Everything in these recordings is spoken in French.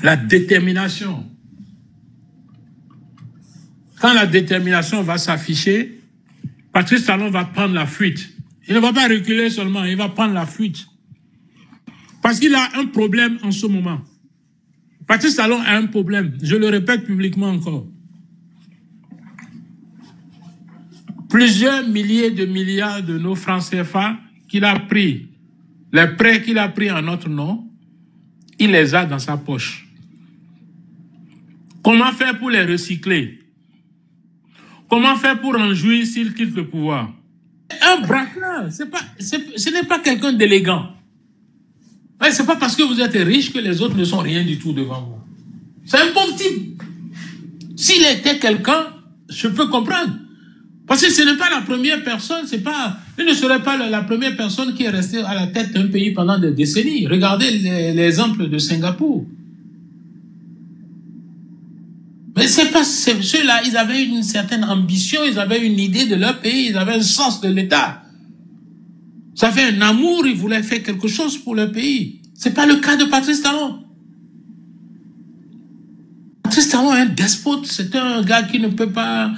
la détermination. Quand la détermination va s'afficher, Patrice Talon va prendre la fuite. Il ne va pas reculer seulement, il va prendre la fuite. Parce qu'il a un problème en ce moment. Patrice Talon a un problème, je le répète publiquement encore. Plusieurs milliers de milliards de nos francs CFA qu'il a pris, les prêts qu'il a pris en notre nom, il les a dans sa poche. Comment faire pour les recycler? Comment faire pour en jouir s'il quitte le pouvoir? Un braqueur, ce n'est pas quelqu'un d'élégant. Ce n'est pas parce que vous êtes riche que les autres ne sont rien du tout devant vous. C'est un pauvre type. S'il était quelqu'un, je peux comprendre. Parce que ce n'est pas la première personne, il ne serait pas la première personne qui est restée à la tête d'un pays pendant des décennies. Regardez l'exemple de Singapour. Mais c'est pas ceux-là, ils avaient une certaine ambition, ils avaient une idée de leur pays, ils avaient un sens de l'État. Ça fait un amour, ils voulaient faire quelque chose pour leur pays. C'est pas le cas de Patrice Talon. Patrice Talon est un despote, c'est un gars qui ne peut pas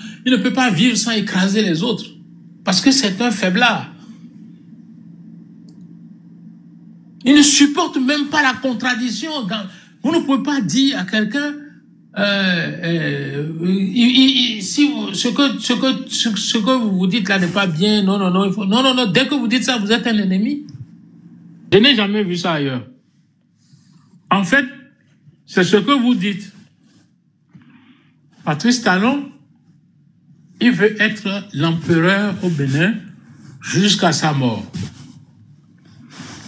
vivre sans écraser les autres. Parce que c'est un faiblard. Il ne supporte même pas la contradiction. Vous ne pouvez pas dire à quelqu'un si ce que vous vous dites là n'est pas bien, non, dès que vous dites ça, vous êtes un ennemi. Je n'ai jamais vu ça ailleurs. En fait, c'est ce que vous dites. Patrice Talon, il veut être l'empereur au Bénin jusqu'à sa mort.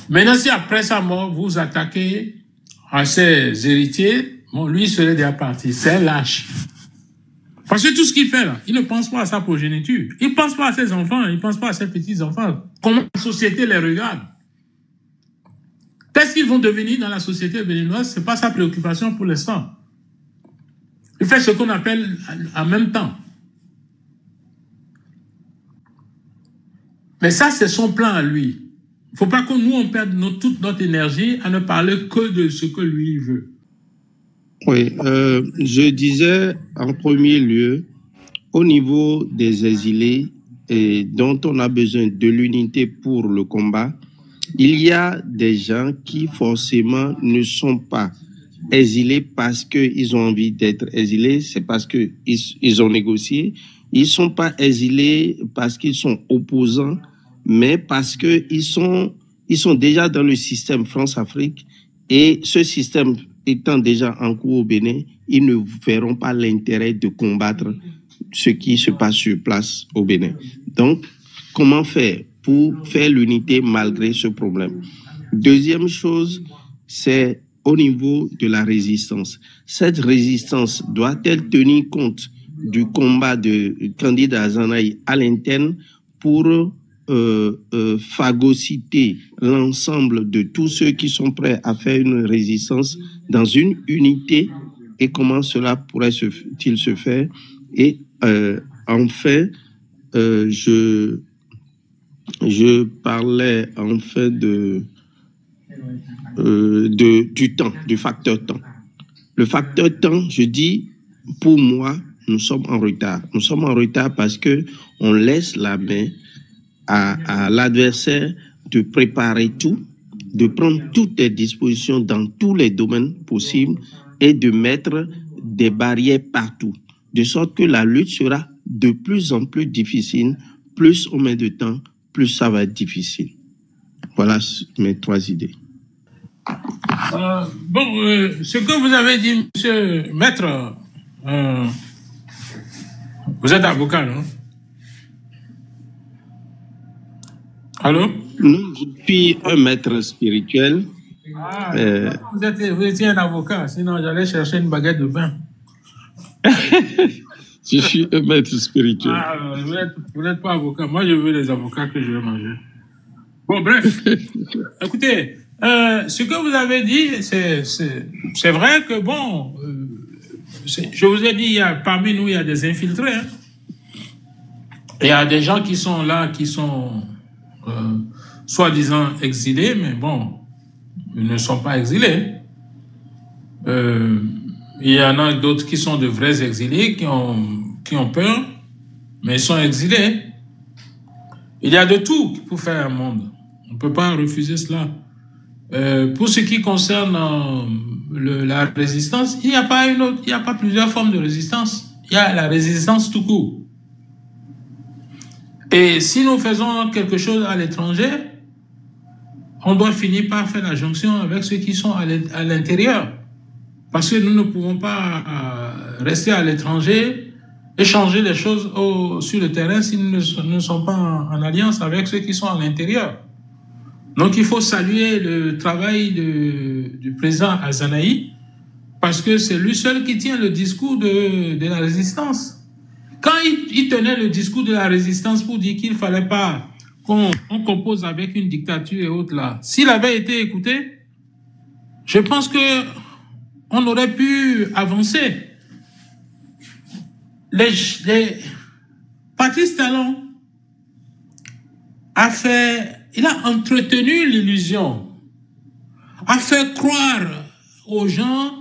Maintenant, si après sa mort, vous attaquez à ses héritiers, bon, lui serait déjà parti. C'est lâche. Parce que tout ce qu'il fait là, il ne pense pas à sa progéniture. Il ne pense pas à ses enfants, il ne pense pas à ses petits-enfants. Comment la société les regarde? Qu'est-ce qu'ils vont devenir dans la société béninoise? Ce n'est pas sa préoccupation pour l'instant. Il fait ce qu'on appelle en même temps. Mais ça, c'est son plan à lui. Il ne faut pas que nous, on perde toute notre énergie à ne parler que de ce que lui veut. Oui, je disais en premier lieu, au niveau des exilés et dont on a besoin de l'unité pour le combat, il y a des gens qui forcément ne sont pas exilés parce qu'ils ont envie d'être exilés, c'est parce qu'ils ont négocié. Ils ne sont pas exilés parce qu'ils sont opposants, mais parce qu'ils sont déjà dans le système France-Afrique et ce système étant déjà en cours au Bénin, ils ne verront pas l'intérêt de combattre ce qui se passe sur place au Bénin. Donc, comment faire pour faire l'unité malgré ce problème? Deuxième chose, c'est au niveau de la résistance. Cette résistance doit-elle tenir compte du combat de candidat Azanaï à l'interne pour phagocyter l'ensemble de tous ceux qui sont prêts à faire une résistance dans une unité, et comment cela pourrait-il se faire? Et enfin, je parlais enfin du temps, du facteur temps. Le facteur temps, je dis, pour moi, nous sommes en retard. Nous sommes en retard parce que on laisse la main à l'adversaire de préparer tout, de prendre toutes les dispositions dans tous les domaines possibles et de mettre des barrières partout, de sorte que la lutte sera de plus en plus difficile. Plus on met de temps, plus ça va être difficile. Voilà mes trois idées. Ce que vous avez dit, monsieur Maître, vous êtes avocat, non? Allô? Non, je suis un maître spirituel. Ah, vous étiez un avocat, sinon j'allais chercher une baguette de pain. Je suis un maître spirituel. Ah, vous n'êtes pas avocat. Moi, je veux les avocats que je vais manger. Bon, bref. Écoutez, ce que vous avez dit, c'est vrai que, bon, je vous ai dit, parmi nous, il y a des infiltrés. Hein. Il y a des gens qui sont là, qui sont soi-disant exilés, mais bon, ils ne sont pas exilés. Euh, il y en a d'autres qui sont de vrais exilés, qui ont peur, mais ils sont exilés. Il y a de tout pour faire un monde. On ne peut pas refuser cela. Pour ce qui concerne la résistance, il n'y a pas il n'y a pas plusieurs formes de résistance. Il y a la résistance tout court. Et si nous faisons quelque chose à l'étranger, on doit finir par faire la jonction avec ceux qui sont à l'intérieur. Parce que nous ne pouvons pas rester à l'étranger et changer les choses sur le terrain si nous ne sommes pas en alliance avec ceux qui sont à l'intérieur. Donc il faut saluer le travail du président Azanaï parce que c'est lui seul qui tient le discours de la résistance. Quand il tenait le discours de la résistance pour dire qu'il ne fallait pas qu'on compose avec une dictature et autres là, s'il avait été écouté, je pense que on aurait pu avancer. Patrice Talon il a entretenu l'illusion, a fait croire aux gens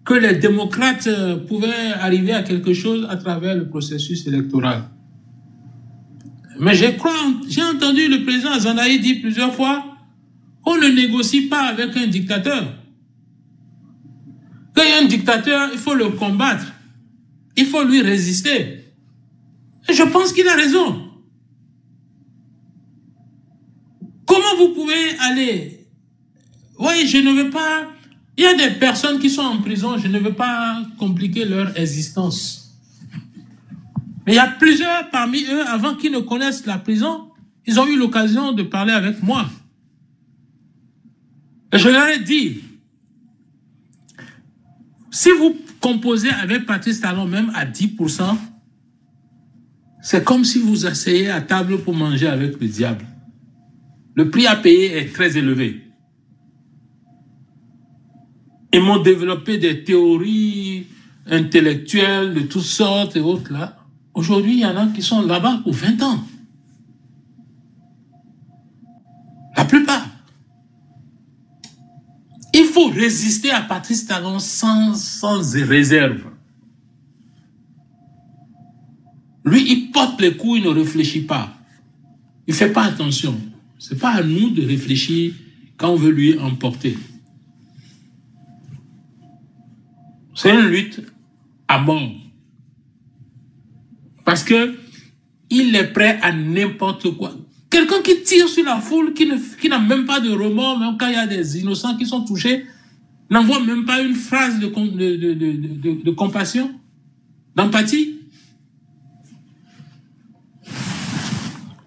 que les démocrates pouvaient arriver à quelque chose à travers le processus électoral. Mais j'ai entendu le président Azanaï dire plusieurs fois qu'on ne négocie pas avec un dictateur. Quand il y a un dictateur, il faut le combattre. Il faut lui résister. Et je pense qu'il a raison. Comment vous pouvez aller... Oui, je ne veux pas... Il y a des personnes qui sont en prison, je ne veux pas compliquer leur existence. Mais il y a plusieurs parmi eux, avant qu'ils ne connaissent la prison, ils ont eu l'occasion de parler avec moi. Et je leur ai dit, si vous composez avec Patrice Talon même à 10%, c'est comme si vous asseyez à table pour manger avec le diable. Le prix à payer est très élevé. Ils m'ont développé des théories intellectuelles de toutes sortes et autres là. Aujourd'hui, il y en a qui sont là-bas pour 20 ans. La plupart. Il faut résister à Patrice Talon sans réserve. Lui, il porte les coups, il ne réfléchit pas. Il ne fait pas attention. Ce n'est pas à nous de réfléchir quand on veut lui emporter. C'est une lutte à mort. Parce que il est prêt à n'importe quoi. Quelqu'un qui tire sur la foule, qui n'a même pas de remords, même quand il y a des innocents qui sont touchés, n'envoie même pas une phrase de compassion, d'empathie.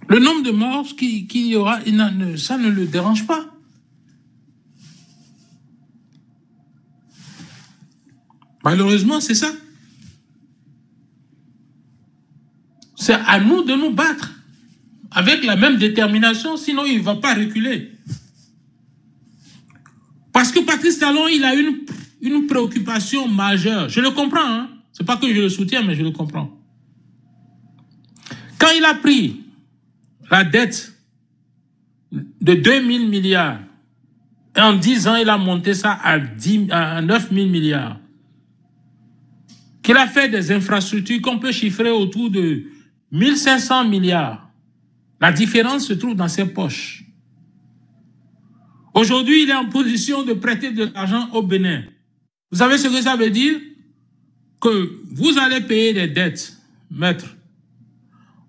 Le nombre de morts qu'il y aura, ça ne le dérange pas. Malheureusement, c'est ça. C'est à nous de nous battre avec la même détermination, sinon il ne va pas reculer. Parce que Patrice Talon, il a une préoccupation majeure. Je le comprends, hein? Ce n'est pas que je le soutiens, mais je le comprends. Quand il a pris la dette de 2000 milliards, et en 10 ans, il a monté ça à 9000 milliards, qu'il a fait des infrastructures qu'on peut chiffrer autour de 1500 milliards. La différence se trouve dans ses poches. Aujourd'hui, il est en position de prêter de l'argent au Bénin. Vous savez ce que ça veut dire? Que vous allez payer des dettes, maître.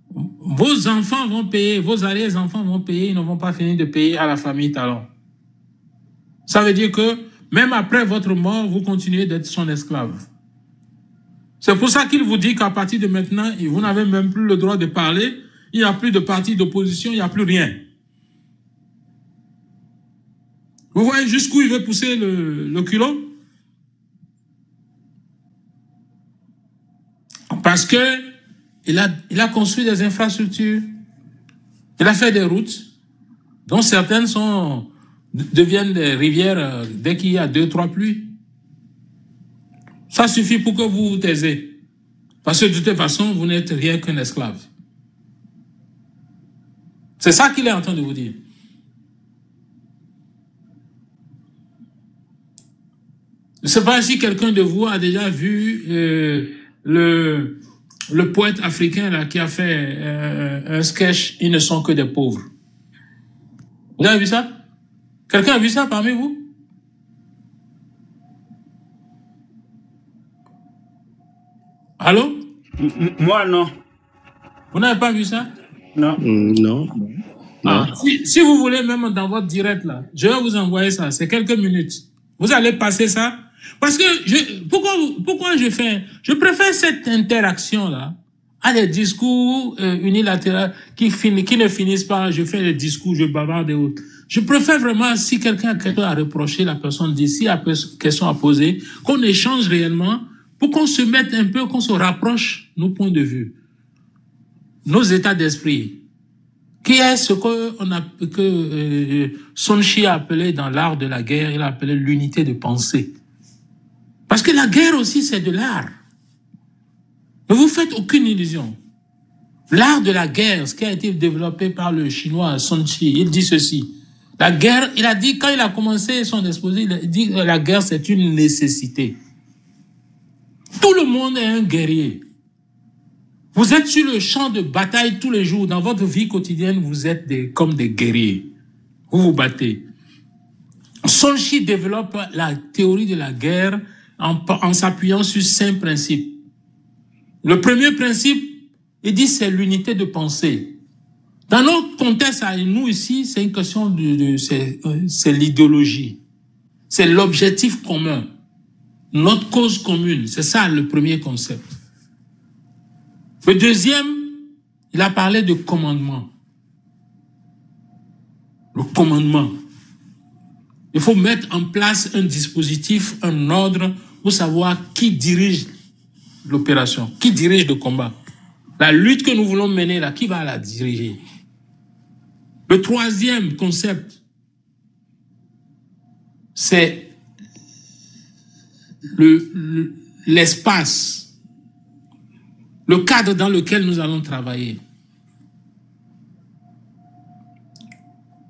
Vos enfants vont payer, vos arrière-enfants vont payer, ils ne vont pas finir de payer à la famille Talon. Ça veut dire que même après votre mort, vous continuez d'être son esclave. C'est pour ça qu'il vous dit qu'à partir de maintenant, vous n'avez même plus le droit de parler, il n'y a plus de parti d'opposition, il n'y a plus rien. Vous voyez jusqu'où il veut pousser le culot? Parce que il a construit des infrastructures, il a fait des routes, dont certaines deviennent des rivières dès qu'il y a 2-3 pluies. Ça suffit pour que vous vous taisez. Parce que de toute façon, vous n'êtes rien qu'un esclave. C'est ça qu'il est en train de vous dire. Je ne sais pas si quelqu'un de vous a déjà vu le poète africain là, qui a fait un sketch « Ils ne sont que des pauvres ». Vous avez vu ça? Quelqu'un a vu ça parmi vous? Allô? Moi, non. Vous n'avez pas vu ça? Non. Non. Ah, si vous voulez, même dans votre direct, là, je vais vous envoyer ça. C'est quelques minutes. Vous allez passer ça. Parce que pourquoi je préfère cette interaction-là à des discours unilatéraux qui ne finissent pas, je fais des discours, je bavarde et autres. Je préfère vraiment, si quelqu'un a quelque chose à reprocher, la personne dit, s'il y a une question à poser, qu'on échange réellement pour qu'on se mette un peu, qu'on se rapproche nos points de vue, nos états d'esprit. Qui est ce que Sun Tzu a appelé dans l'art de la guerre, il a appelé l'unité de pensée. Parce que la guerre aussi, c'est de l'art. Ne vous faites aucune illusion. L'art de la guerre, ce qui a été développé par le chinois Sun Tzu, il dit ceci. La guerre, il a dit, quand il a commencé son exposé, il a dit que la guerre, c'est une nécessité. Tout le monde est un guerrier. Vous êtes sur le champ de bataille tous les jours. Dans votre vie quotidienne, vous êtes comme des guerriers. Vous vous battez. Sun Tzu développe la théorie de la guerre en s'appuyant sur 5 principes. Le premier principe, il dit c'est l'unité de pensée. Dans notre contexte, à nous ici, c'est une question c'est l'idéologie. C'est l'objectif commun. Notre cause commune. C'est ça le premier concept. Le deuxième, il a parlé de commandement. Le commandement. Il faut mettre en place un dispositif, un ordre pour savoir qui dirige l'opération, qui dirige le combat. La lutte que nous voulons mener là, qui va la diriger? Le troisième concept, c'est l'espace. Le cadre dans lequel nous allons travailler.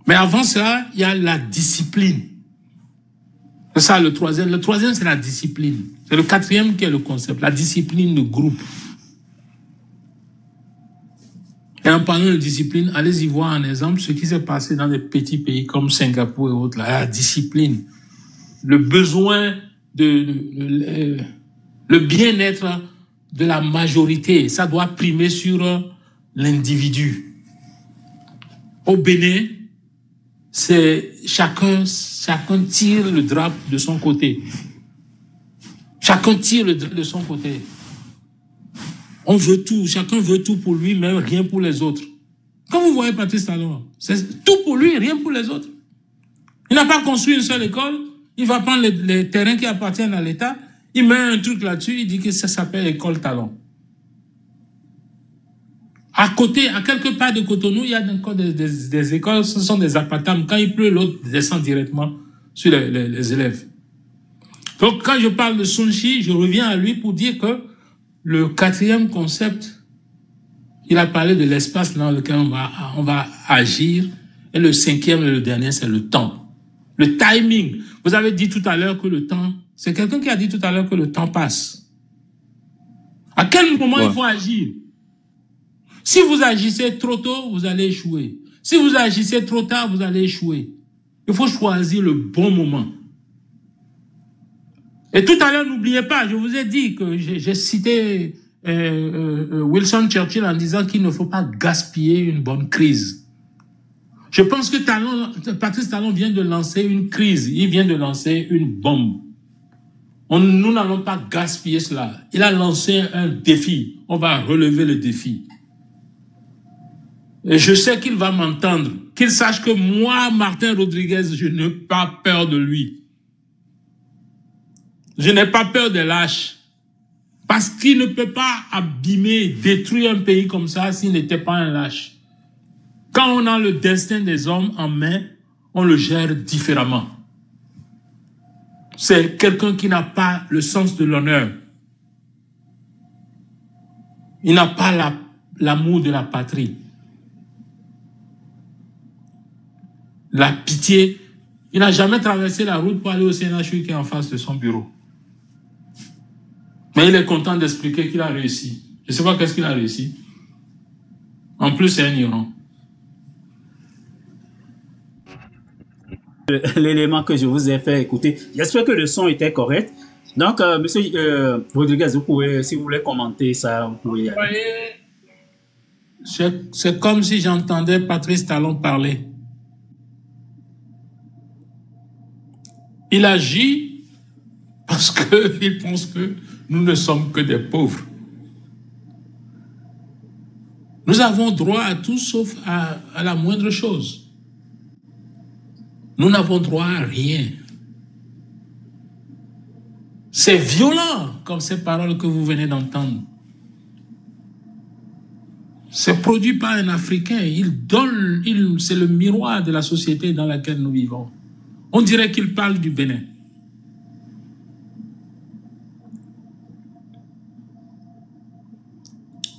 Mais avant cela, il y a la discipline. C'est ça le troisième. Le troisième, c'est la discipline. C'est le quatrième qui est le concept, la discipline de groupe. Et en parlant de discipline, allez-y voir un exemple, ce qui s'est passé dans des petits pays comme Singapour et autres, là, la discipline. Le besoin le bien-être de la majorité, ça doit primer sur l'individu. Au Bénin, c'est chacun tire le drapeau de son côté. Chacun tire le drapeau de son côté. On veut tout, chacun veut tout pour lui, mais rien pour les autres. Quand vous voyez Patrice Talon, c'est tout pour lui, rien pour les autres. Il n'a pas construit une seule école, il va prendre les terrains qui appartiennent à l'État, il met un truc là-dessus, il dit que ça s'appelle École Talon. À côté, à quelque part de Cotonou, il y a encore des écoles, ce sont des appartements. Quand il pleut, l'autre descend directement sur les élèves. Donc, quand je parle de Sun Tzu, je reviens à lui pour dire que le quatrième concept, il a parlé de l'espace dans lequel on va agir. Et le cinquième et le dernier, c'est le temps. Le timing. Vous avez dit tout à l'heure que le temps, c'est quelqu'un qui a dit tout à l'heure que le temps passe. À quel moment il faut agir? Si vous agissez trop tôt, vous allez échouer. Si vous agissez trop tard, vous allez échouer. Il faut choisir le bon moment. Et tout à l'heure, n'oubliez pas, je vous ai dit que j'ai cité Winston Churchill en disant qu'il ne faut pas gaspiller une bonne crise. Je pense que Patrice Talon vient de lancer une crise. Il vient de lancer une bombe. Nous n'allons pas gaspiller cela. Il a lancé un défi. On va relever le défi. Et je sais qu'il va m'entendre. Qu'il sache que moi, Martin Rodriguez, je n'ai pas peur de lui. Je n'ai pas peur des lâches. Parce qu'il ne peut pas abîmer, détruire un pays comme ça s'il n'était pas un lâche. Quand on a le destin des hommes en main, on le gère différemment. C'est quelqu'un qui n'a pas le sens de l'honneur. Il n'a pas l'amour de la patrie. La pitié. Il n'a jamais traversé la route pour aller au CNHU qui est en face de son bureau. Mais il est content d'expliquer qu'il a réussi. Je ne sais pas qu'est-ce qu'il a réussi. En plus, c'est un Iran. L'élément que je vous ai fait écouter. J'espère que le son était correct. Donc, monsieur Rodriguez, vous pouvez, si vous voulez commenter ça, vous pouvez y aller. C'est comme si j'entendais Patrice Talon parler. Il agit parce qu'il pense que nous ne sommes que des pauvres. Nous avons droit à tout sauf à la moindre chose. Nous n'avons droit à rien. C'est violent comme ces paroles que vous venez d'entendre. C'est produit par un Africain. C'est le miroir de la société dans laquelle nous vivons. On dirait qu'il parle du Bénin.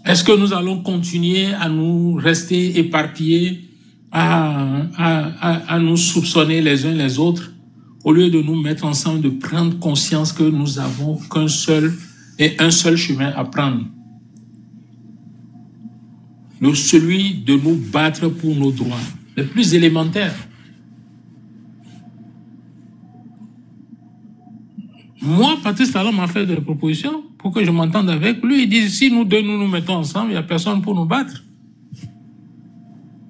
Est-ce que nous allons continuer à nous rester éparpillés, à nous soupçonner les uns les autres, au lieu de nous mettre ensemble, de prendre conscience que nous n'avons qu'un seul et un seul chemin à prendre? Celui de nous battre pour nos droits, les plus élémentaires. Moi, Patrice Talon m'a fait des propositions pour que je m'entende avec lui. Il dit, si nous deux nous mettons ensemble, il n'y a personne pour nous battre.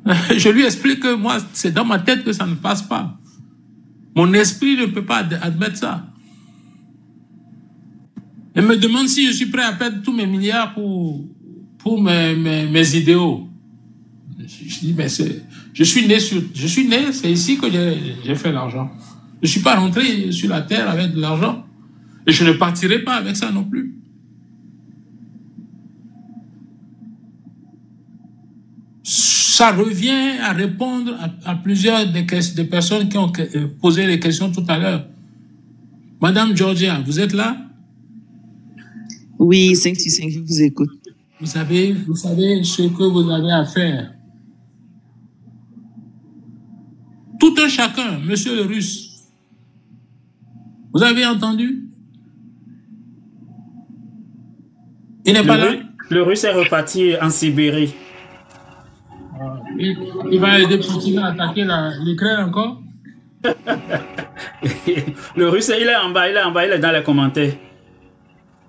Je lui explique que moi, c'est dans ma tête que ça ne passe pas. Mon esprit ne peut pas admettre ça. Il me demande si je suis prêt à perdre tous mes milliards pour mes idéaux. Je dis, mais je suis né, c'est ici que j'ai fait l'argent. Je ne suis pas rentré sur la terre avec de l'argent. Et je ne partirai pas avec ça non plus. Ça revient à répondre à plusieurs des personnes qui ont posé les questions tout à l'heure. Madame Georgia, vous êtes là? Oui, 565, je vous écoute. Vous savez ce que vous avez à faire. Tout un chacun, monsieur le Russe. Vous avez entendu? Il n'est pas là? Le Russe est reparti en Sibérie. Il va aider Poutine à attaquer l'Ukraine encore? Le Russe, il est en bas, il est dans les commentaires.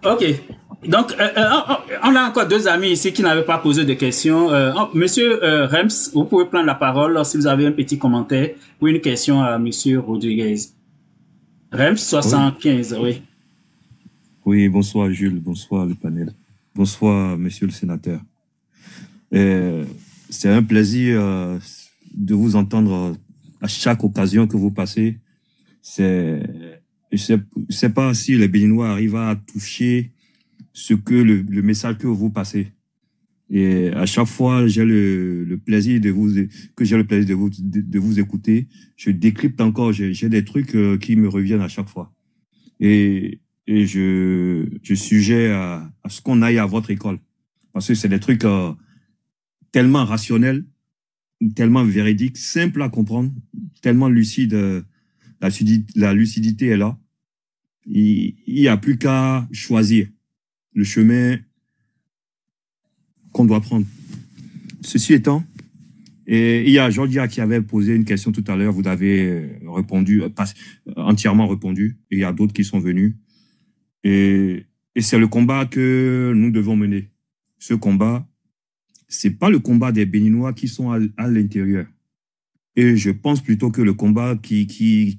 Ok. Donc, on a encore deux amis ici qui n'avaient pas posé de questions. Monsieur Rems, vous pouvez prendre la parole si vous avez un petit commentaire ou une question à Monsieur Rodriguez. Rems 75, oui. Oui, bonsoir Jules, bonsoir le panel. Bonsoir Monsieur le sénateur. C'est un plaisir de vous entendre à chaque occasion que vous passez. Je sais pas si les Béninois arrivent à toucher ce que le message que vous passez. Et à chaque fois, j'ai le plaisir de vous écouter. Je décrypte encore, j'ai des trucs qui me reviennent à chaque fois. Et je suggère à ce qu'on aille à votre école. Parce que c'est des trucs tellement rationnels, tellement véridiques, simples à comprendre, tellement lucides. La lucidité est là. Il n'y a plus qu'à choisir le chemin qu'on doit prendre. Ceci étant, il y a Georgia qui avait posé une question tout à l'heure, vous avez répondu, entièrement répondu, et il y a d'autres qui sont venus. Et c'est le combat que nous devons mener. Ce combat, c'est pas le combat des Béninois qui sont à l'intérieur. Et je pense plutôt que le combat qui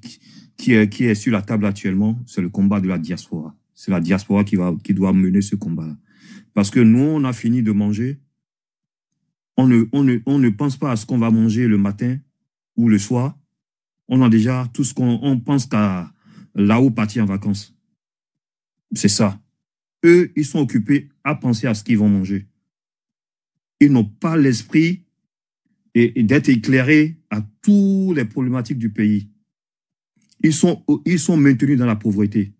est sur la table actuellement, c'est le combat de la diaspora. C'est la diaspora qui doit mener ce combat-là. Parce que nous, on a fini de manger. On ne pense pas à ce qu'on va manger le matin ou le soir. On a déjà tout ce on pense qu'à là-haut partir en vacances. C'est ça. Eux, ils sont occupés à penser à ce qu'ils vont manger. Ils n'ont pas l'esprit et d'être éclairés à toutes les problématiques du pays. Ils sont maintenus dans la pauvreté.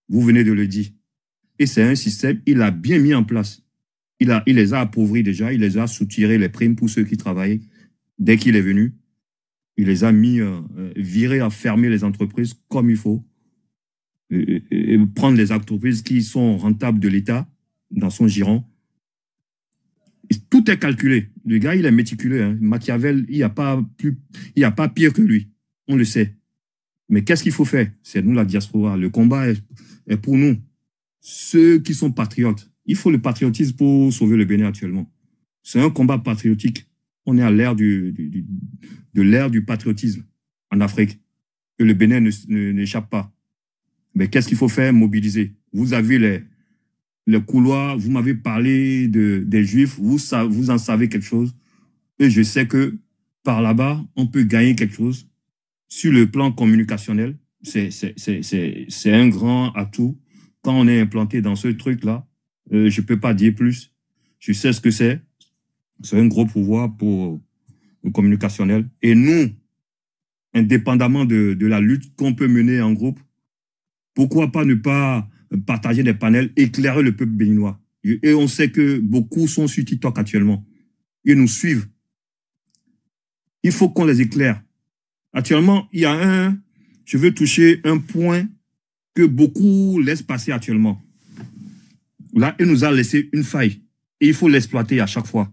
Vous venez de le dire. Et c'est un système, il a bien mis en place. Il les a appauvris déjà, il les a soutiré les primes pour ceux qui travaillaient. Dès qu'il est venu, il les a mis, virés à fermer les entreprises comme il faut. prendre les entreprises qui sont rentables de l'État dans son giron. Tout est calculé. Le gars, il est méticuleux. Hein. Machiavel, il n'y a pas pire que lui. On le sait. Mais qu'est-ce qu'il faut faire? C'est nous, la diaspora. Le combat est pour nous. Ceux qui sont patriotes. Il faut le patriotisme pour sauver le Bénin actuellement. C'est un combat patriotique. On est à l'ère de l'ère du patriotisme en Afrique. Et le Bénin n'échappe pas. Mais qu'est-ce qu'il faut faire? Mobiliser. Vous avez les couloirs, vous m'avez parlé des Juifs, vous en savez quelque chose. Et je sais que par là-bas, on peut gagner quelque chose. Sur le plan communicationnel, c'est un grand atout. Quand on est implanté dans ce truc-là, je peux pas dire plus. Je sais ce que c'est. C'est un gros pouvoir pour le communicationnel. Et nous, indépendamment de la lutte qu'on peut mener en groupe, pourquoi pas ne pas partager des panels, éclairer le peuple béninois. Et on sait que beaucoup sont sur TikTok actuellement. Ils nous suivent. Il faut qu'on les éclaire. Actuellement, il y a je veux toucher un point que beaucoup laissent passer actuellement. Là, il nous a laissé une faille. Et il faut l'exploiter à chaque fois.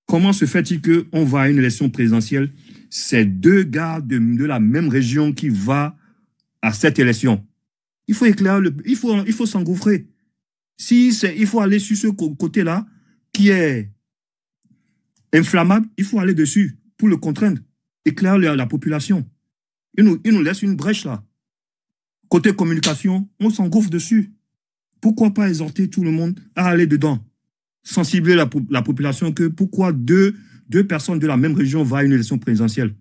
Comment se fait-il qu'on va à une élection présidentielle, c'est deux gars de la même région qui va à cette élection? Il faut éclairer, il faut s'engouffrer. Il faut aller sur ce côté-là qui est inflammable, il faut aller dessus pour le contraindre, éclairer la population. Il nous laisse une brèche là. Côté communication, on s'engouffre dessus. Pourquoi pas exhorter tout le monde à aller dedans? Sensibiliser la population que pourquoi deux personnes de la même région vont à une élection présidentielle.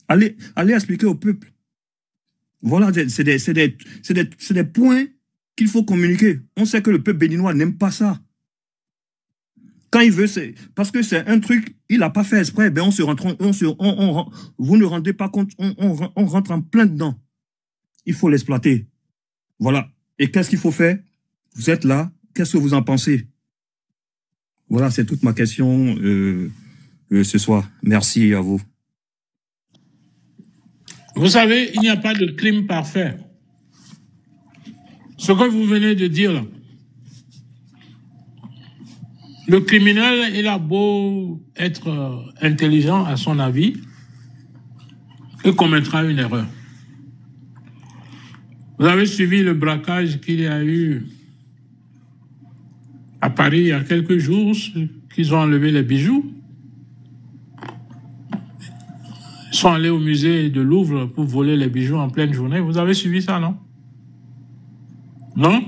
Allez expliquer au peuple. Voilà, c'est des points qu'il faut communiquer. On sait que le peuple béninois n'aime pas ça. Quand il veut, c'est parce que c'est un truc, il n'a pas fait exprès, ben vous ne rendez pas compte, on rentre en plein dedans. Il faut l'exploiter. Voilà. Et qu'est-ce qu'il faut faire? Vous êtes là, qu'est-ce que vous en pensez? Voilà, c'est toute ma question ce soir. Merci à vous. Vous savez, il n'y a pas de crime parfait. Ce que vous venez de dire là, le criminel, il a beau être intelligent à son avis, il commettra une erreur. Vous avez suivi le braquage qu'il y a eu à Paris il y a quelques jours, qu'ils ont enlevé les bijoux. Ils sont allés au musée de Louvre pour voler les bijoux en pleine journée. Vous avez suivi ça, non? Non?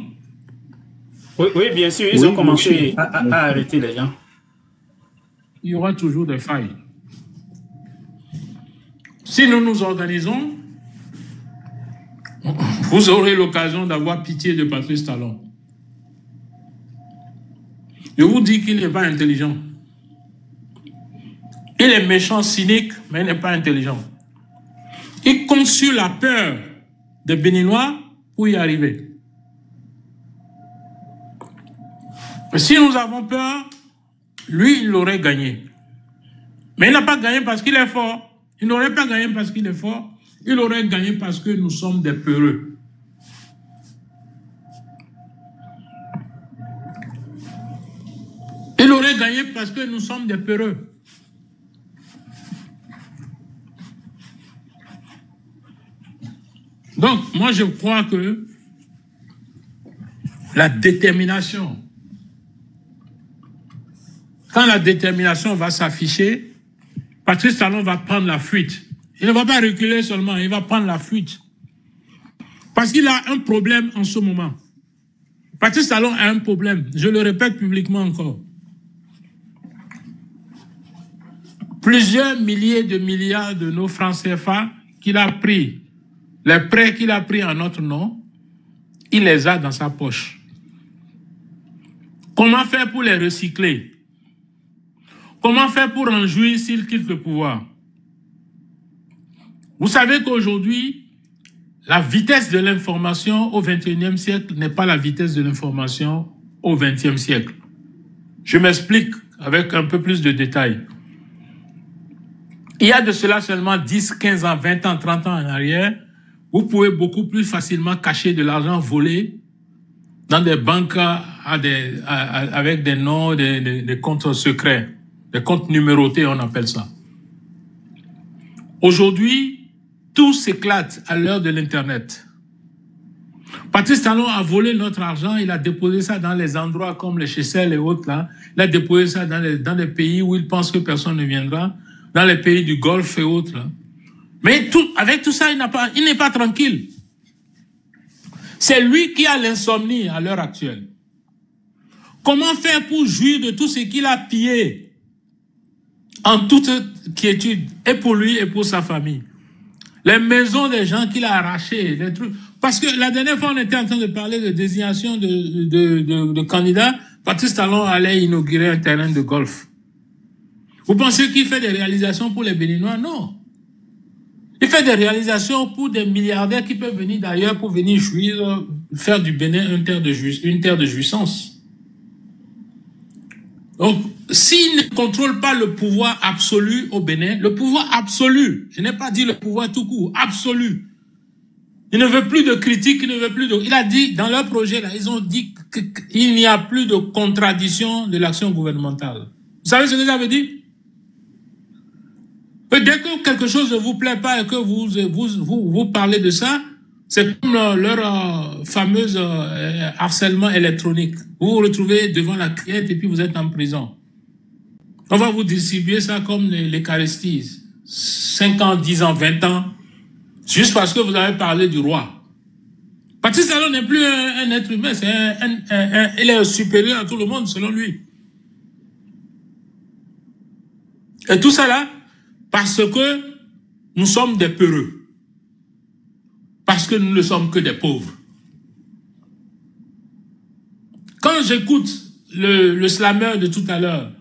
Oui, bien sûr, ils ont commencé à arrêter les gens. Il y aura toujours des failles. Si nous nous organisons, vous aurez l'occasion d'avoir pitié de Patrice Talon. Je vous dis qu'il n'est pas intelligent. Il est méchant, cynique, mais il n'est pas intelligent. Il compte sur la peur des Béninois pour y arriver. Mais si nous avons peur, lui, il aurait gagné. Mais il n'a pas gagné parce qu'il est fort. Il n'aurait pas gagné parce qu'il est fort. Il aurait gagné parce que nous sommes des peureux. Il aurait gagné parce que nous sommes des peureux. Donc, moi, je crois que la détermination, quand la détermination va s'afficher, Patrice Talon va prendre la fuite. Il ne va pas reculer seulement, il va prendre la fuite. Parce qu'il a un problème en ce moment. Patrice Talon a un problème, je le répète publiquement encore. Plusieurs milliers de milliards de nos francs CFA qu'il a pris, les prêts qu'il a pris en notre nom, il les a dans sa poche. Comment faire pour les recycler? Comment faire pour en jouir s'il quitte le pouvoir? Vous savez qu'aujourd'hui, la vitesse de l'information au XXIe siècle n'est pas la vitesse de l'information au XXe siècle. Je m'explique avec un peu plus de détails. Il y a de cela seulement 10, 15 ans, 20 ans, 30 ans en arrière, vous pouvez beaucoup plus facilement cacher de l'argent volé dans des banques avec des noms, des comptes secrets, des comptes numérotés, on appelle ça. Aujourd'hui, tout s'éclate à l'heure de l'Internet. Patrice Talon a volé notre argent, il a déposé ça dans les endroits comme les Seychelles et autres là. Il a déposé ça dans les pays où il pense que personne ne viendra, dans les pays du Golfe et autres là. Mais avec tout ça, il n'est pas tranquille. C'est lui qui a l'insomnie à l'heure actuelle. Comment faire pour jouir de tout ce qu'il a pillé en toute quiétude, et pour lui et pour sa famille? Les maisons des gens qu'il a arrachées, les trucs. Parce que la dernière fois, on était en train de parler de désignation de candidats. Patrice Talon allait inaugurer un terrain de golf. Vous pensez qu'il fait des réalisations pour les Béninois? Non. Il fait des réalisations pour des milliardaires qui peuvent venir d'ailleurs pour venir jouir, faire du Bénin une terre de jouissance. Donc, s'il ne contrôle pas le pouvoir absolu au Bénin, le pouvoir absolu, je n'ai pas dit le pouvoir tout court, absolu. Il ne veut plus de critiques, il ne veut plus de... Il a dit, dans leur projet, là, ils ont dit qu'il n'y a plus de contradiction de l'action gouvernementale. Vous savez ce que ça veut dire? Dès que quelque chose ne vous plaît pas et que vous parlez de ça, c'est comme leur fameuse harcèlement électronique. Vous vous retrouvez devant la criette et puis vous êtes en prison. On va vous distribuer ça comme l'Eucharistie. 5 ans, 10 ans, 20 ans, juste parce que vous avez parlé du roi. Patrice Talon n'est plus un être humain, il est supérieur à tout le monde selon lui. Et tout ça là, parce que nous sommes des peureux. Parce que nous ne sommes que des pauvres. Quand j'écoute le slammer de tout à l'heure,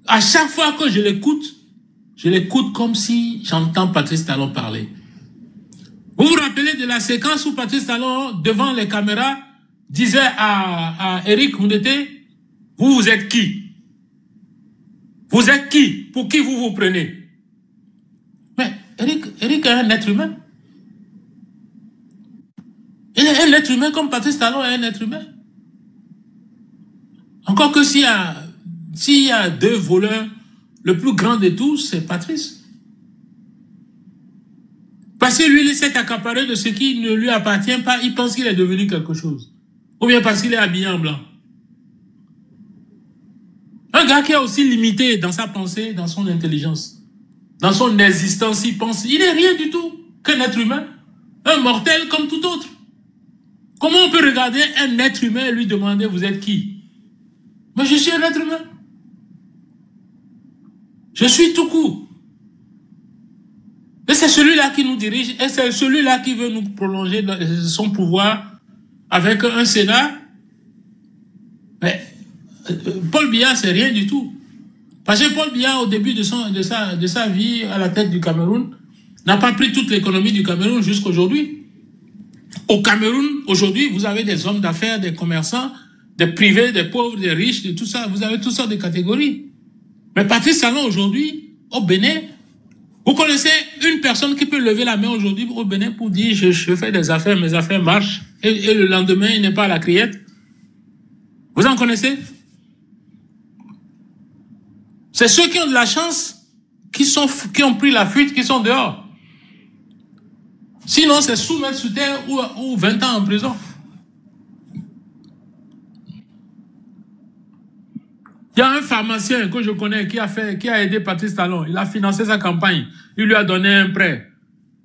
à chaque fois que je l'écoute comme si j'entends Patrice Talon parler. Vous vous rappelez de la séquence où Patrice Talon, devant les caméras, disait à Eric Moundete, vous êtes qui? Vous êtes qui? Pour qui vous vous prenez? Mais Eric est un être humain. Il est un être humain comme Patrice Talon est un être humain. Encore que s'il y a 2 voleurs, le plus grand de tous, c'est Patrice. Parce que lui, il s'est accaparé de ce qui ne lui appartient pas, il pense qu'il est devenu quelque chose. Ou bien parce qu'il est habillé en blanc. Un gars qui est aussi limité dans sa pensée, dans son intelligence. Dans son existence, il pense, il n'est rien du tout qu'un être humain, un mortel comme tout autre. Comment on peut regarder un être humain et lui demander, vous êtes qui? Mais je suis un être humain. Je suis tout court. Et c'est celui-là qui nous dirige, et c'est celui-là qui veut nous prolonger son pouvoir avec un Sénat. Mais Paul Biya, c'est rien du tout. Parce que Paul Biya, au début de sa vie à la tête du Cameroun, n'a pas pris toute l'économie du Cameroun jusqu'à aujourd'hui. Au Cameroun, aujourd'hui, vous avez des hommes d'affaires, des commerçants, des privés, des pauvres, des riches, de tout ça. Vous avez toutes sortes de catégories. Mais Patrice Talon, aujourd'hui, au Bénin, vous connaissez une personne qui peut lever la main aujourd'hui au Bénin pour dire je fais des affaires, mes affaires marchent, et le lendemain, il n'est pas à la criette. Vous en connaissez? C'est ceux qui ont de la chance, qui ont pris la fuite, qui sont dehors. Sinon, c'est soumettre sous terre ou 20 ans en prison. Il y a un pharmacien que je connais qui a aidé Patrice Talon. Il a financé sa campagne. Il lui a donné un prêt.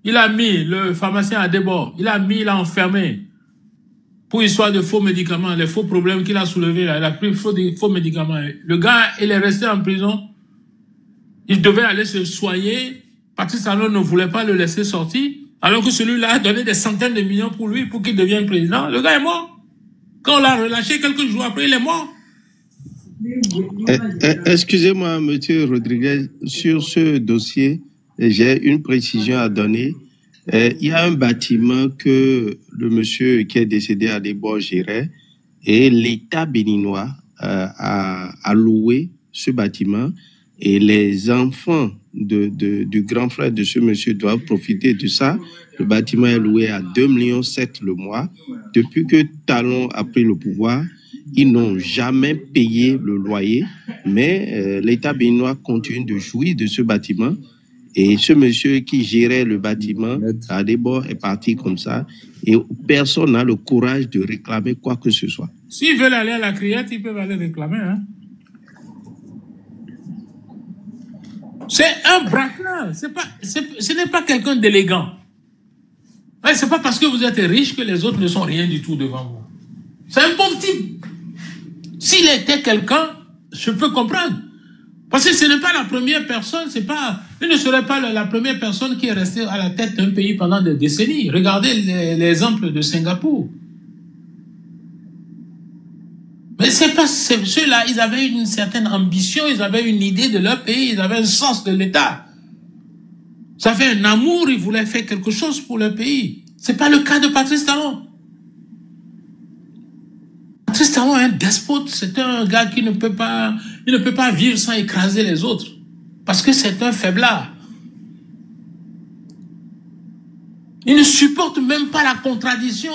Il a mis le pharmacien à débord. Il l'a enfermé pour histoire de faux médicaments, les faux problèmes qu'il a soulevés. Là. Il a pris faux médicaments. Le gars, il est resté en prison. Il devait aller se soigner. Patrice Talon ne voulait pas le laisser sortir. Alors que celui-là a donné des centaines de millions pour lui, pour qu'il devienne président. Le gars est mort. Quand on l'a relâché, quelques jours après, il est mort. Excusez-moi, monsieur Rodriguez, sur ce dossier, j'ai une précision à donner. Il y a un bâtiment que le monsieur qui est décédé à Desbords gérait et l'État béninois a loué ce bâtiment Et les enfants du grand frère de ce monsieur doivent profiter de ça. Le bâtiment est loué à 2,7 millions le mois. Depuis que Talon a pris le pouvoir, ils n'ont jamais payé le loyer, mais l'État béninois continue de jouir de ce bâtiment. Et ce monsieur qui gérait le bâtiment, à Débord, est parti comme ça. Et personne n'a le courage de réclamer quoi que ce soit. S'ils veulent aller à la criette, ils peuvent aller réclamer. Hein? C'est un braqueur. Ce n'est pas quelqu'un d'élégant. Ouais, c'est pas parce que vous êtes riche que les autres ne sont rien du tout devant vous. C'est un pauvre type. S'il était quelqu'un, je peux comprendre. Parce que ce n'est pas la première personne, il ne serait pas la première personne qui est restée à la tête d'un pays pendant des décennies. Regardez l'exemple de Singapour. Mais c'est pas ceux-là, ils avaient une certaine ambition, ils avaient une idée de leur pays, ils avaient un sens de l'État. Ça fait un amour, ils voulaient faire quelque chose pour leur pays. C'est pas le cas de Patrice Talon. Patrice Talon est un despote, c'est un gars qui ne peut pas vivre sans écraser les autres. Parce que c'est un faiblard. Il ne supporte même pas la contradiction.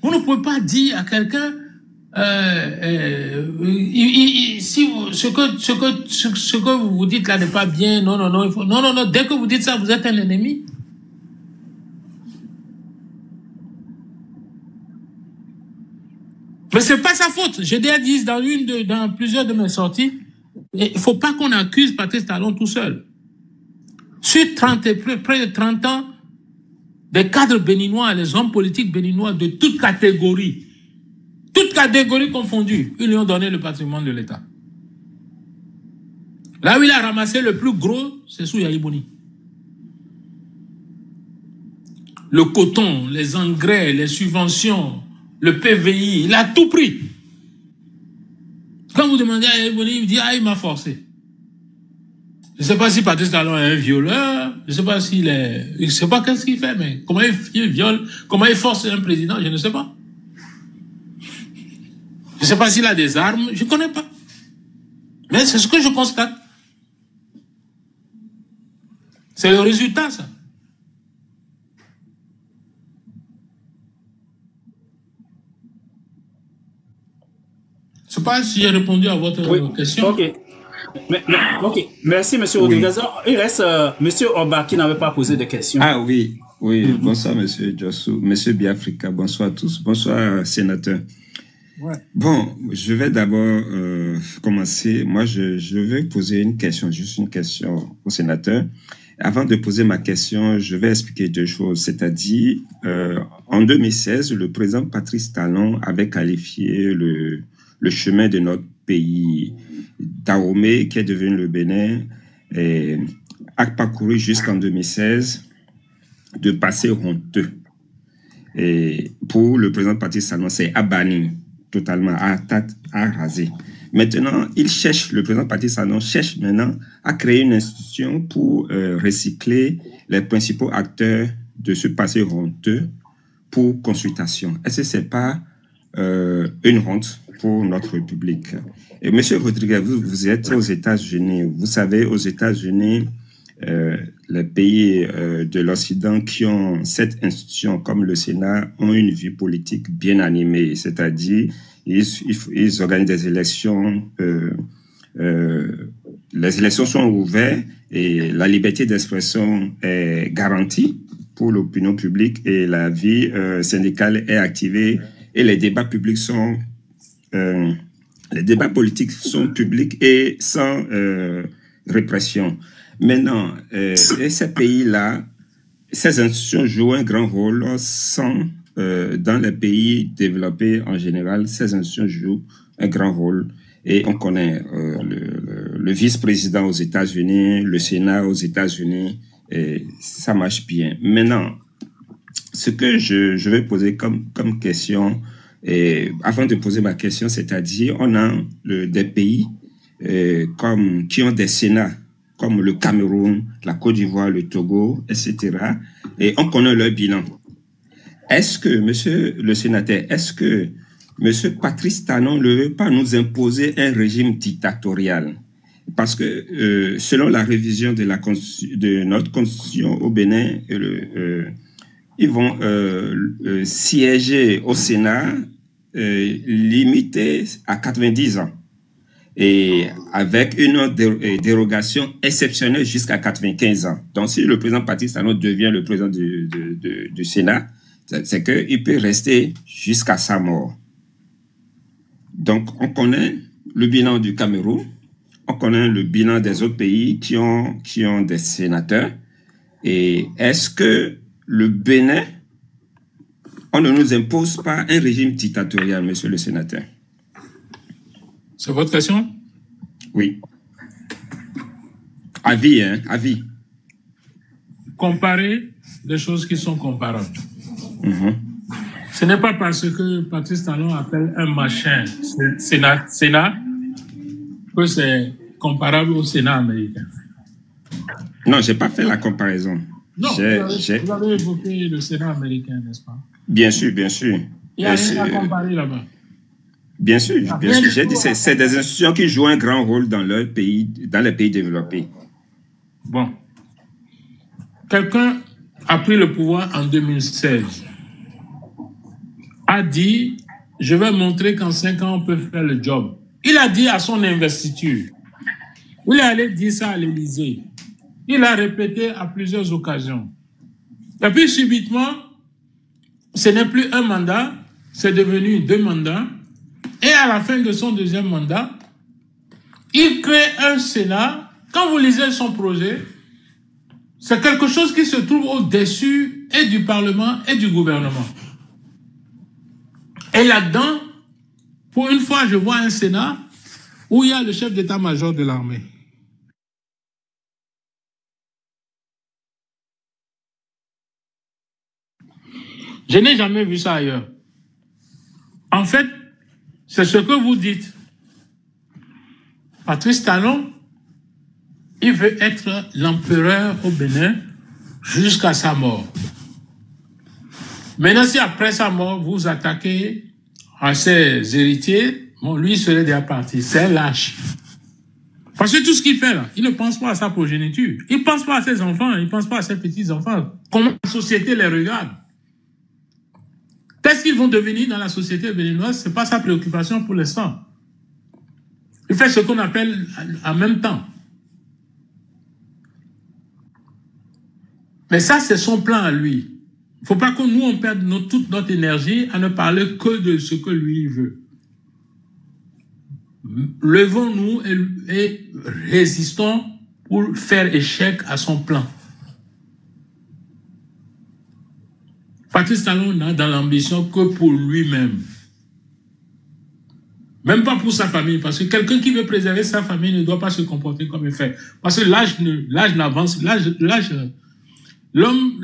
Vous ne pouvez pas dire à quelqu'un si ce que vous dites là n'est pas bien, non, dès que vous dites ça, vous êtes un ennemi. Mais c'est pas sa faute. J'ai déjà dit dans plusieurs de mes sorties, il faut pas qu'on accuse Patrice Talon tout seul. Sur près de 30 ans, des cadres béninois, les hommes politiques béninois de toutes catégories confondues, ils lui ont donné le patrimoine de l'État. Là où il a ramassé le plus gros, c'est sous Yaïbouni. Le coton, les engrais, les subventions, le PVI, il a tout pris. Quand vous demandez à Yaïbouni, il dit « Ah, il m'a forcé ». Je ne sais pas si Patrice Talon est un violeur, je ne sais pas s'il est... Je ne sais pas qu'est-ce qu'il fait, mais comment il viole, comment il force un président, je ne sais pas. Je ne sais pas s'il a des armes, je ne connais pas. Mais c'est ce que je constate. C'est le résultat, ça. Je ne sais pas si j'ai répondu à votre question. Ok. Ok. Merci, M. Rodriguez. Il reste M. Oba qui n'avait pas posé de questions. Ah oui. Bonsoir, M. Jossou. M. Biafrika, bonsoir à tous. Bonsoir, sénateur. Ouais. Bon, je vais d'abord commencer. Moi, je vais poser juste une question au sénateur. Avant de poser ma question, je vais expliquer deux choses. C'est-à-dire, en 2016, le président Patrice Talon avait qualifié le chemin de notre pays, Dahomey, qui est devenu le Bénin, a parcouru jusqu'en 2016 de passé honteux. Et pour le président Patrice Talon, c'est à bannir totalement, à raser. Maintenant, le président Patrice Talon cherche maintenant à créer une institution pour recycler les principaux acteurs de ce passé honteux pour consultation. Est-ce que c'est pas une honte pour notre République? Et Monsieur Rodriguez, vous êtes aux États-Unis. Vous savez, aux États-Unis, les pays de l'Occident qui ont cette institution comme le Sénat ont une vie politique bien animée, c'est-à-dire ils organisent des élections, les élections sont ouvertes et la liberté d'expression est garantie pour l'opinion publique et la vie syndicale est activée et les débats publics sont les débats politiques sont publics et sans répression. Maintenant, ces pays-là, ces institutions jouent un grand rôle dans les pays développés en général. Ces institutions jouent un grand rôle et on connaît le vice-président aux États-Unis, le Sénat aux États-Unis, et ça marche bien. Maintenant, ce que je vais poser comme question, et avant de poser ma question, c'est-à-dire on a des pays qui ont des Sénats, comme le Cameroun, la Côte d'Ivoire, le Togo, etc. Et on connaît leur bilan. Est-ce que, monsieur le sénateur, est-ce que monsieur Patrice Talon ne veut pas nous imposer un régime dictatorial? parce que selon la révision de notre constitution au Bénin, ils vont siéger au Sénat limité à 90 ans et avec une dérogation exceptionnelle jusqu'à 95 ans. Donc, si le président Patrice Talon devient le président du Sénat, c'est qu'il peut rester jusqu'à sa mort. Donc, on connaît le bilan du Cameroun, on connaît le bilan des autres pays qui ont des sénateurs. Et est-ce que le Bénin, on ne nous impose pas un régime dictatorial, monsieur le sénateur? C'est votre question? Oui. À vie, hein, à vie. Comparer des choses qui sont comparables. Mm-hmm. Ce n'est pas parce que Patrice Talon appelle un machin Sénat que c'est comparable au Sénat américain. Non, je n'ai pas fait la comparaison. Non, vous avez évoqué le Sénat américain, n'est-ce pas? Bien sûr, bien sûr. Il n'y a rien à comparer là-bas. Bien sûr, bien sûr. J'ai dit c'est des institutions qui jouent un grand rôle dans leur pays, dans les pays développés. Bon. Quelqu'un a pris le pouvoir en 2016. A dit, je vais montrer qu'en 5 ans, on peut faire le job. Il a dit à son investiture. Il est allé dire ça à l'Élysée. Il a répété à plusieurs occasions. Et puis, subitement, ce n'est plus un mandat, c'est devenu 2 mandats. Et à la fin de son 2e mandat, il crée un Sénat. Quand vous lisez son projet, c'est quelque chose qui se trouve au-dessus et du Parlement et du gouvernement. Et là-dedans, pour une fois, je vois un Sénat où il y a le chef d'état-major de l'armée. Je n'ai jamais vu ça ailleurs. En fait, c'est ce que vous dites. Patrice Talon, il veut être l'empereur au Bénin jusqu'à sa mort. Maintenant, si après sa mort, vous attaquez à ses héritiers, bon, lui serait déjà parti. C'est lâche. Parce que tout ce qu'il fait là, il ne pense pas à sa progéniture. Il ne pense pas à ses enfants, il ne pense pas à ses petits-enfants. Comment la société les regarde? Qu'est-ce qu'ils vont devenir dans la société béninoise? Ce n'est pas sa préoccupation pour l'instant. Il fait ce qu'on appelle en même temps. Mais ça, c'est son plan à lui. Il ne faut pas que nous, on perde toute notre énergie à ne parler que de ce que lui veut. Levons-nous et résistons pour faire échec à son plan. Patrice Talon n'a dans l'ambition que pour lui-même. Même pas pour sa famille, parce que quelqu'un qui veut préserver sa famille ne doit pas se comporter comme il fait. Parce que l'âge n'avance, l'homme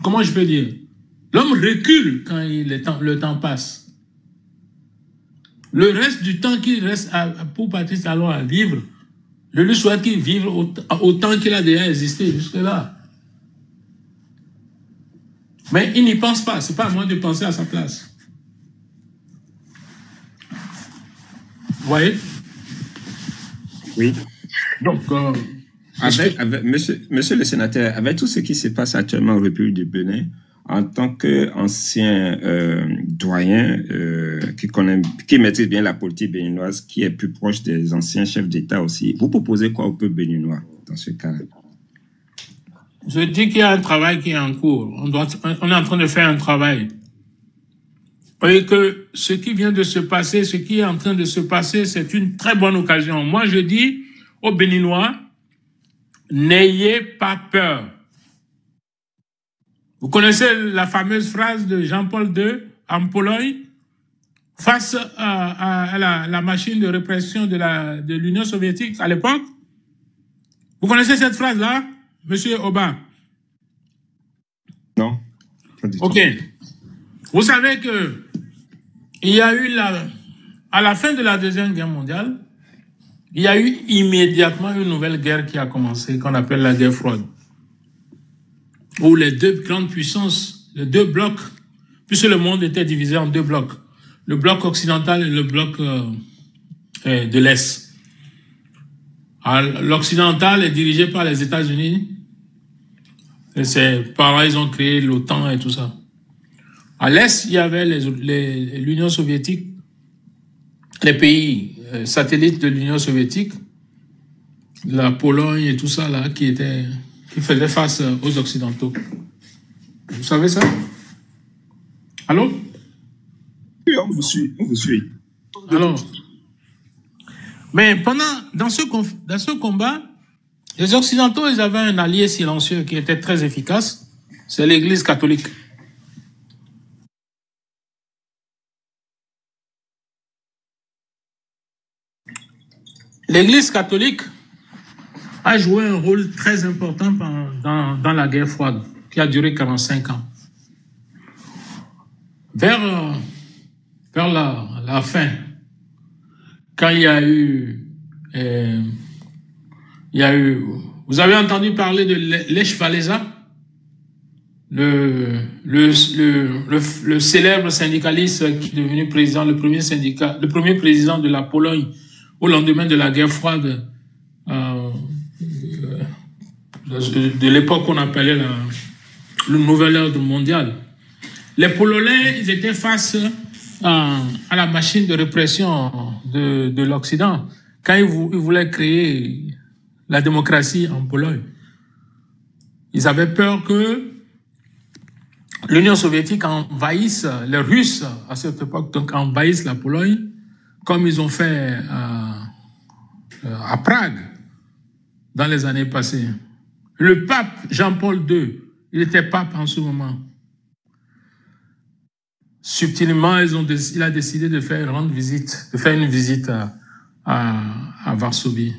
comment je peux dire? L'homme recule quand le temps passe. Le reste du temps qu'il reste pour Patrice Talon à vivre, je lui souhaite qu'il vive autant qu'il a déjà existé jusque-là. Mais il n'y pense pas. Ce n'est pas à moi de penser à sa place. Vous voyez? Oui. Donc, monsieur le sénateur, avec tout ce qui se passe actuellement en République du Bénin, en tant qu'ancien doyen qui maîtrise bien la politique béninoise, qui est plus proche des anciens chefs d'État aussi, vous proposez quoi au peuple béninois dans ce cas-là? Je dis qu'il y a un travail qui est en cours. On est en train de faire un travail. Et que ce qui vient de se passer, ce qui est en train de se passer, c'est une très bonne occasion. Moi, je dis aux Béninois, n'ayez pas peur. Vous connaissez la fameuse phrase de Jean-Paul II en Pologne face à la machine de répression de l'Union soviétique à l'époque? Vous connaissez cette phrase-là, Monsieur Oba? Non. Pas du tout. OK. Vous savez que il y a eu à la fin de la Deuxième Guerre mondiale, il y a eu immédiatement une nouvelle guerre qui a commencé, qu'on appelle la guerre froide. Où les 2 grandes puissances, les 2 blocs, puisque le monde était divisé en 2 blocs, le bloc occidental et le bloc de l'Est. L'occidental est dirigé par les États-Unis. Et c'est par là ils ont créé l'OTAN et tout ça. À l'Est, il y avait l'Union soviétique, les pays satellites de l'Union soviétique, la Pologne et tout ça là, qui faisaient face aux Occidentaux. Vous savez ça? Allô? Oui, on vous suit. Alors, mais dans ce combat, les Occidentaux, ils avaient un allié silencieux qui était très efficace, c'est l'Église catholique. L'Église catholique a joué un rôle très important dans la guerre froide, qui a duré 45 ans. Vers la fin, quand il y a eu, vous avez entendu parler de Lech Walesa, le célèbre syndicaliste qui est devenu président, le premier président de la Pologne au lendemain de la guerre froide, de l'époque qu'on appelait le nouvel ordre mondial. Les Polonais, ils étaient face à la machine de répression de l'Occident quand ils voulaient créer la démocratie en Pologne. Ils avaient peur que l'Union soviétique envahisse, les Russes à cette époque, donc envahissent la Pologne, comme ils ont fait à Prague dans les années passées. Le pape Jean-Paul II, il était pape en ce moment. Subtilement, il a décidé de faire une visite à Varsovie.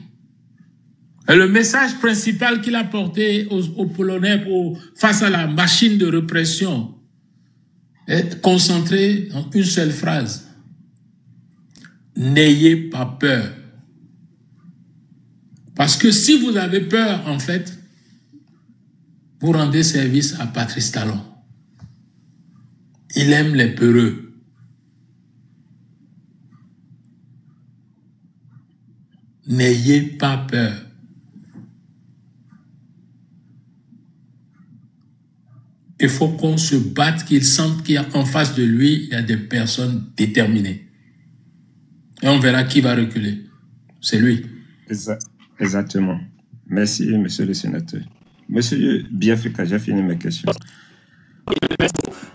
Et le message principal qu'il a porté aux Polonais face à la machine de répression est concentré en une seule phrase. N'ayez pas peur. Parce que si vous avez peur, en fait, vous rendez service à Patrice Talon. Il aime les peureux. N'ayez pas peur. Il faut qu'on se batte, qu'il sente qu'il y a en face de lui, il y a des personnes déterminées. Et on verra qui va reculer. C'est lui. Exactement. Merci, monsieur le sénateur. Monsieur Biafrika, j'ai fini mes questions.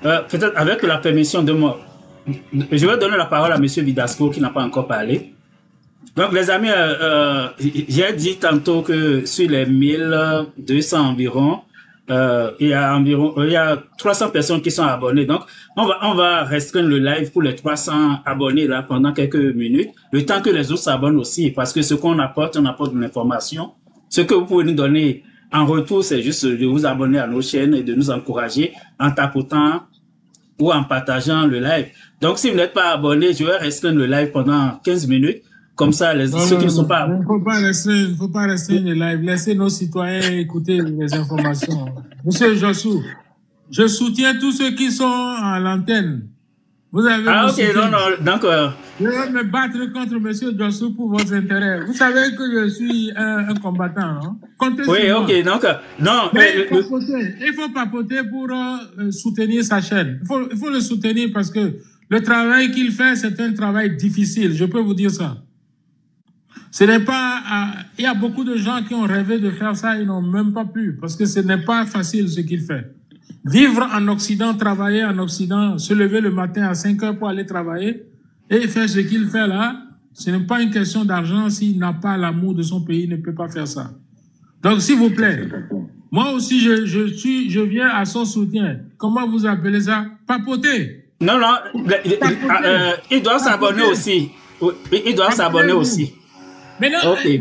Peut-être avec la permission de moi, je vais donner la parole à monsieur Vidasco qui n'a pas encore parlé. Donc les amis, j'ai dit tantôt que sur les 1200 environ, il y a 300 personnes qui sont abonnées. Donc on va restreindre le live pour les 300 abonnés là pendant quelques minutes, le temps que les autres s'abonnent aussi, parce que ce qu'on apporte, on apporte de l'information. Ce que vous pouvez nous donner en retour, c'est juste de vous abonner à nos chaînes et de nous encourager en tapotant ou en partageant le live. Donc, si vous n'êtes pas abonné, je vais restreindre le live pendant 15 minutes. Comme ça, ceux qui ne sont pas... Il ne faut pas restreindre le live. Laissez nos citoyens écouter les informations. Monsieur Jossou, je soutiens tous ceux qui sont à l'antenne. Vous avez ok, non, donc... Je vais me battre contre monsieur Jossou pour vos intérêts. Vous savez que je suis un combattant, non? Comptez sur moi. Ok, donc... non, mais il faut papoter pour soutenir sa chaîne. Il faut le soutenir parce que le travail qu'il fait, c'est un travail difficile. Je peux vous dire ça. Ce n'est pas... il y a beaucoup de gens qui ont rêvé de faire ça, ils n'ont même pas pu, parce que ce n'est pas facile ce qu'il fait. Vivre en Occident, travailler en Occident, se lever le matin à 5 heures pour aller travailler et faire ce qu'il fait là, ce n'est pas une question d'argent. S'il n'a pas l'amour de son pays, il ne peut pas faire ça. Donc, s'il vous plaît, moi aussi, je viens à son soutien. Comment vous appelez ça? Papoter. Non, il doit s'abonner aussi. Il doit s'abonner aussi. Mais non, okay.